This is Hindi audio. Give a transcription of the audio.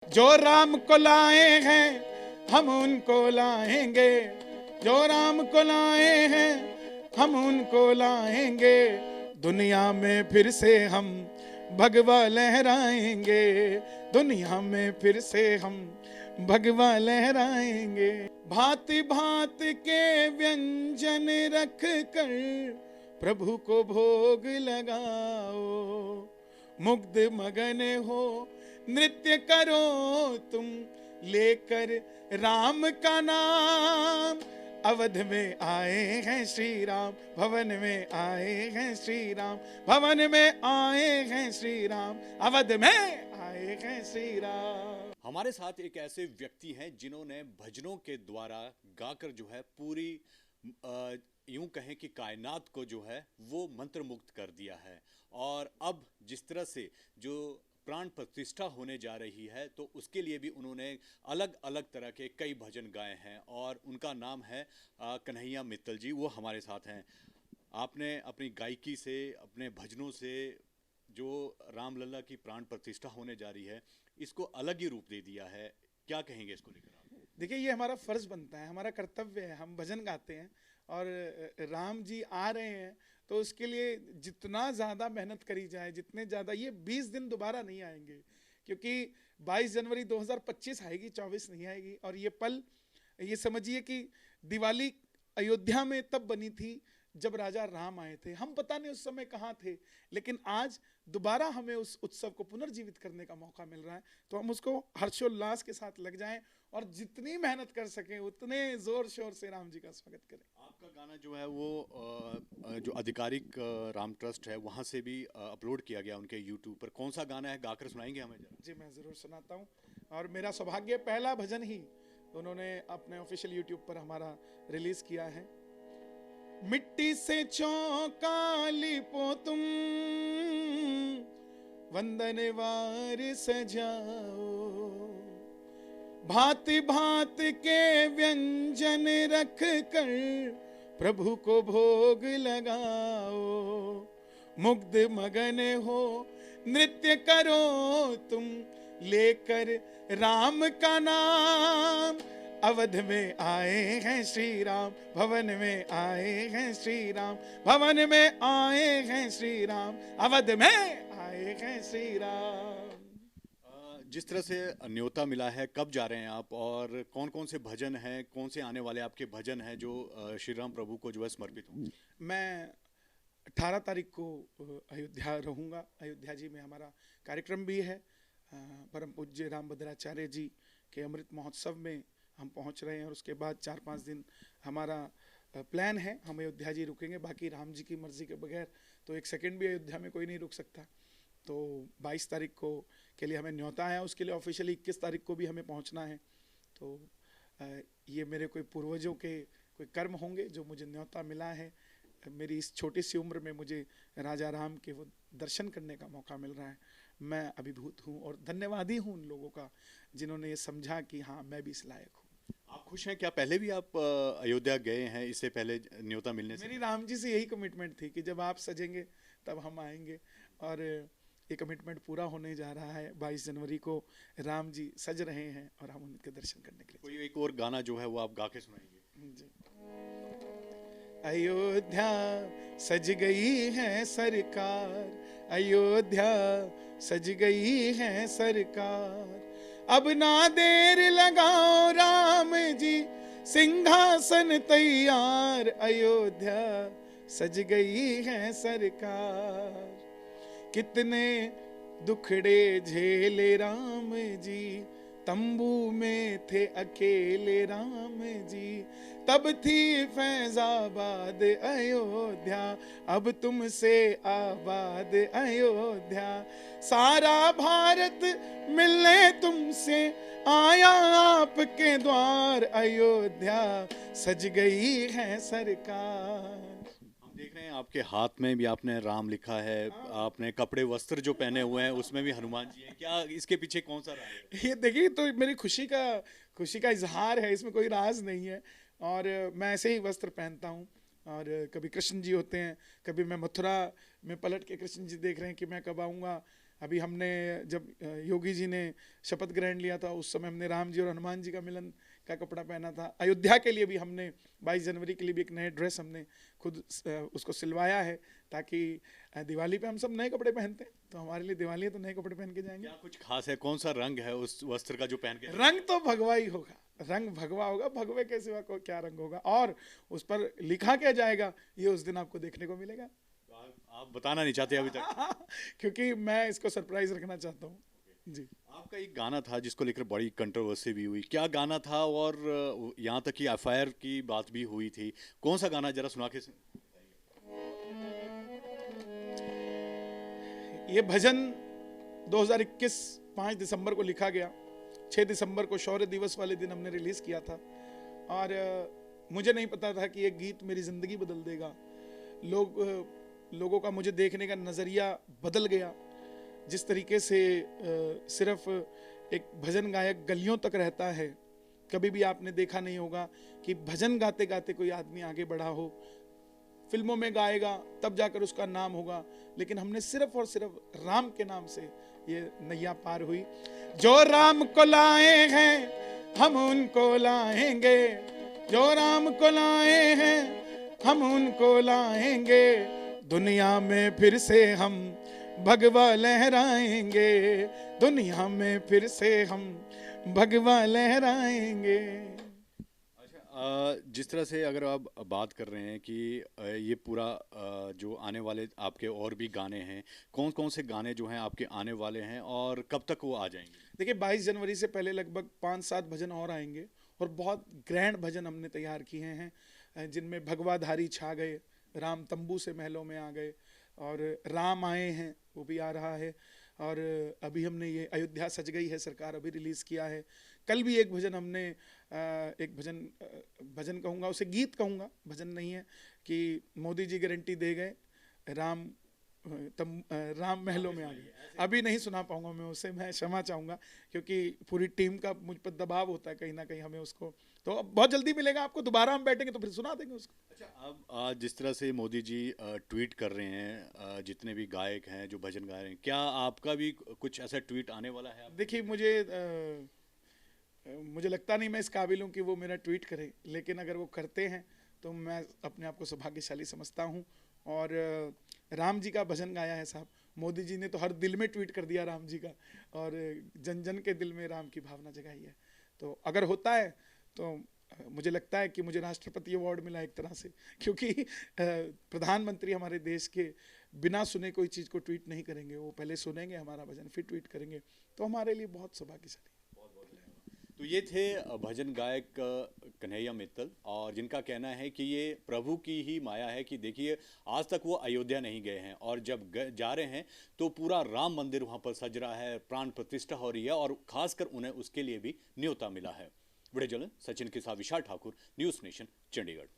जो राम को लाए हैं हम उनको लाएंगे, जो राम को लाए हैं हम उनको लाएंगे। दुनिया में फिर से हम भगवा लहराएंगे, दुनिया में फिर से हम भगवा लहराएंगे। भांति भांति के व्यंजन रख कर प्रभु को भोग लगाओ, मुग्ध मगन हो नृत्य करो तुम लेकर राम का नाम। अवध में आए हैं श्री राम, भवन में आए हैं श्री राम, भवन में आए हैं श्री राम, अवध में आए हैं श्री राम। हमारे साथ एक ऐसे व्यक्ति हैं जिन्होंने भजनों के द्वारा गाकर जो है पूरी यूं कहें कि कायनात को जो है वो मंत्र मुक्त कर दिया है। और अब जिस तरह से जो प्राण प्रतिष्ठा होने जा रही है तो उसके लिए भी उन्होंने अलग अलग तरह के कई भजन गाए हैं और उनका नाम है कन्हैया मित्तल जी। वो हमारे साथ हैं। आपने अपनी गायकी से, अपने भजनों से जो रामलला की प्राण प्रतिष्ठा होने जा रही है इसको अलग ही रूप दे दिया है। क्या कहेंगे इसको लेकर आप? देखिए, ये हमारा फर्ज बनता है, हमारा कर्तव्य है। हम भजन गाते हैं और राम जी आ रहे हैं तो उसके लिए जितना ज़्यादा मेहनत करी जाए, जितने ज़्यादा, ये 20 दिन दोबारा नहीं आएंगे, क्योंकि 22 जनवरी 2025 आएगी, 24 नहीं आएगी। और ये पल, ये समझिए कि दिवाली अयोध्या में तब बनी थी जब राजा राम आए थे। हम पता नहीं उस समय कहाँ थे, लेकिन आज दोबारा हमें उस उत्सव को पुनर्जीवित करने का मौका मिल रहा है, तो हम उसको हर्षोल्लास के साथ लग जाएं और जितनी मेहनत कर सकें उतने जोर शोर से राम जी का स्वागत करें। आपका गाना जो है वो जो आधिकारिक राम ट्रस्ट है वहाँ से भी अपलोड किया गया उनके यूट्यूब पर। कौन सा गाना है, गाकर सुनाएंगे हमें जरा? जी, मैं ज़रूर सुनाता हूँ। और मेरा सौभाग्य, पहला भजन ही उन्होंने अपने ऑफिशियल यूट्यूब पर हमारा रिलीज किया है। मिट्टी से चौका लिपो तुम, वंदनवार सजाओ, भांति भांति के व्यंजन रख कर प्रभु को भोग लगाओ, मुग्ध मगन हो नृत्य करो तुम लेकर राम का नाम। अवध में आए हैं श्री राम, भवन में आए हैं श्री राम, भवन में आए हैं श्री राम, अवध में आए हैं श्री राम। जिस तरह से न्योता मिला है, कब जा रहे हैं आप और कौन कौन से भजन हैं, कौन से आने वाले आपके भजन हैं जो श्री राम प्रभु को जो है समर्पित हों? मैं 18 तारीख को अयोध्या रहूँगा। अयोध्या जी में हमारा कार्यक्रम भी है। परम पूज्य रामभद्राचार्य जी के अमृत महोत्सव में हम पहुंच रहे हैं और उसके बाद 4-5 दिन हमारा प्लान है। हम अयोध्या जी रुकेंगे, बाकी राम जी की मर्जी के बगैर तो एक सेकंड भी अयोध्या में कोई नहीं रुक सकता। तो 22 तारीख को के लिए हमें न्योता है, उसके लिए ऑफिशियली 21 तारीख को भी हमें पहुंचना है। तो ये मेरे कोई पूर्वजों के कोई कर्म होंगे जो मुझे न्योता मिला है। मेरी इस छोटी सी उम्र में मुझे राजा राम के वो दर्शन करने का मौका मिल रहा है। मैं अभिभूत हूँ और धन्यवादी हूँ उन लोगों का जिन्होंने ये समझा कि हाँ, मैं भी इस लायक हूँ। आप खुश हैं? क्या पहले भी आप अयोध्या गए हैं इससे पहले न्योता मिलने से? मेरी राम जी से यही कमिटमेंट थी कि जब आप सजेंगे तब हम आएंगे, और ये कमिटमेंट पूरा होने जा रहा है। 22 जनवरी को राम जी सज रहे हैं और हम उनके दर्शन करने के लिए। कोई एक और गाना जो है वो आप गा के सुनाएंगे जी। अयोध्या सज गई है सरकार, अयोध्या सज गई है सरकार, अब ना देर लगाओ राम जी, सिंहासन तैयार, अयोध्या सज गई है सरकार। कितने दुखड़े झेले राम जी, तंबू में थे अकेले राम जी, तब थी फैजाबाद अयोध्या, अब तुमसे आबाद अयोध्या। सारा भारत मिलने तुमसे आया आपके द्वार, अयोध्या सज गई है सरकार। देख रहे हैं आपके हाथ में भी आपने राम लिखा है, आपने कपड़े वस्त्र जो पहने हुए हैं उसमें भी हनुमान जी हैं। क्या इसके पीछे कौन सा राज है? ये देखिए, तो मेरी खुशी का इजहार है, इसमें कोई राज नहीं है। और मैं ऐसे ही वस्त्र पहनता हूँ, और कभी कृष्ण जी होते हैं, कभी मैं मथुरा में पलट के कृष्ण जी देख रहे हैं कि मैं कब आऊँगा, अभी हमने जब योगी जी ने शपथ ग्रहण लिया था उस समय हमने राम जी और हनुमान जी का मिलन का कपड़ा पहना था। अयोध्या के लिए भी हमने 22 जनवरी के लिए भी एक नए ड्रेस हमने खुद उसको सिलवाया है, ताकि दिवाली पे हम सब नए कपड़े पहनते हैं, तो हमारे लिए दिवाली है तो नए कपड़े पहन के जाएंगे। क्या कुछ खास है, कौन सा रंग है उस वस्त्र का जो पहन के? रंग तो भगवा ही होगा, रंग भगवा होगा, भगवे के सिवा को क्या रंग होगा, और उस पर लिखा क्या जाएगा ये उस दिन आपको देखने को मिलेगा। आप बताना नहीं चाहते अभी तक? क्योंकि मैं इसको सरप्राइज रखना चाहता हूँ जी। आपका एक गाना था जिसको लेकर बड़ी कंट्रोवर्सी भी हुई, क्या गाना था? और यहाँ तक कि एफआईआर की बात भी हुई थी, कौन सा गाना, जरा सुना के? ये भजन 2021 5 दिसंबर को लिखा गया। 6 दिसंबर को शौर्य दिवस वाले दिन हमने रिलीज किया था, और मुझे नहीं पता था कि ये गीत मेरी जिंदगी बदल देगा। लोगों का मुझे देखने का नजरिया बदल गया। जिस तरीके से सिर्फ एक भजन गायक गलियों तक रहता है, कभी भी आपने देखा नहीं होगा कि भजन गाते गाते कोई आदमी आगे बढ़ा हो। फिल्मों में गाएगा तब जाकर उसका नाम होगा, लेकिन हमने सिर्फ और सिर्फ राम के नाम से ये नैया पार हुई। जो राम को लाए हैं हम उनको लाएंगे, जो राम को लाए हैं हम उनको लाएंगे, दुनिया में फिर से हम भगवा लहराएंगे, दुनिया में फिर से हम भगवा लहराएंगे। जिस तरह से अगर आप बात कर रहे हैं कि ये पूरा जो आने वाले आपके और भी गाने हैं, कौन कौन से गाने जो हैं आपके आने वाले हैं और कब तक वो आ जाएंगे? देखिए 22 जनवरी से पहले लगभग 5-7 भजन और आएंगे, और बहुत ग्रैंड भजन हमने तैयार किए हैं, जिनमें भगवाधारी छा गए, राम तंबू से महलों में आ गए, और राम आए हैं वो भी आ रहा है, और अभी हमने ये अयोध्या सज गई है सरकार अभी रिलीज़ किया है। कल भी एक भजन हमने एक भजन कहूँगा, उसे गीत कहूँगा, भजन नहीं है, कि मोदी जी गारंटी दे गए, राम महलों में आ गए। अभी नहीं सुना पाऊंगा मैं उसे, मैं क्षमा चाहूँगा, क्योंकि पूरी टीम का मुझ पर दबाव होता है कहीं ना कहीं हमें उसको, तो अब बहुत जल्दी मिलेगा आपको, दोबारा हम बैठेंगे तो फिर सुना देंगे उसको। अच्छा, अब जिस तरह से मोदी जी ट्वीट कर रहे हैं, जितने भी गायक हैं जो भजन गा रहे हैं, क्या आपका भी कुछ ऐसा ट्वीट आने वाला है? देखिए मुझे लगता नहीं मैं इस काबिल हूँ कि वो मेरा ट्वीट करे, लेकिन अगर वो करते हैं तो मैं अपने आप को सौभाग्यशाली समझता हूँ। और राम जी का भजन गाया है साहब, मोदी जी ने तो हर दिल में ट्वीट कर दिया राम जी का, और जन जन के दिल में राम की भावना जगाई है। तो अगर होता है तो मुझे लगता है कि मुझे राष्ट्रपति अवार्ड मिला एक तरह से, क्योंकि प्रधानमंत्री हमारे देश के बिना सुने कोई चीज़ को ट्वीट नहीं करेंगे, वो पहले सुनेंगे हमारा भजन फिर ट्वीट करेंगे, तो हमारे लिए बहुत सौभाग्यशाली। तो ये थे भजन गायक कन्हैया मित्तल, और जिनका कहना है कि ये प्रभु की ही माया है कि देखिए आज तक वो अयोध्या नहीं गए हैं, और जब जा रहे हैं तो पूरा राम मंदिर वहाँ पर सज रहा है, प्राण प्रतिष्ठा हो रही है, और खासकर उन्हें उसके लिए भी न्योता मिला है। वीडियो जर्नलिस्ट सचिन के साथ विशाल ठाकुर, न्यूज़ नेशन, चंडीगढ़।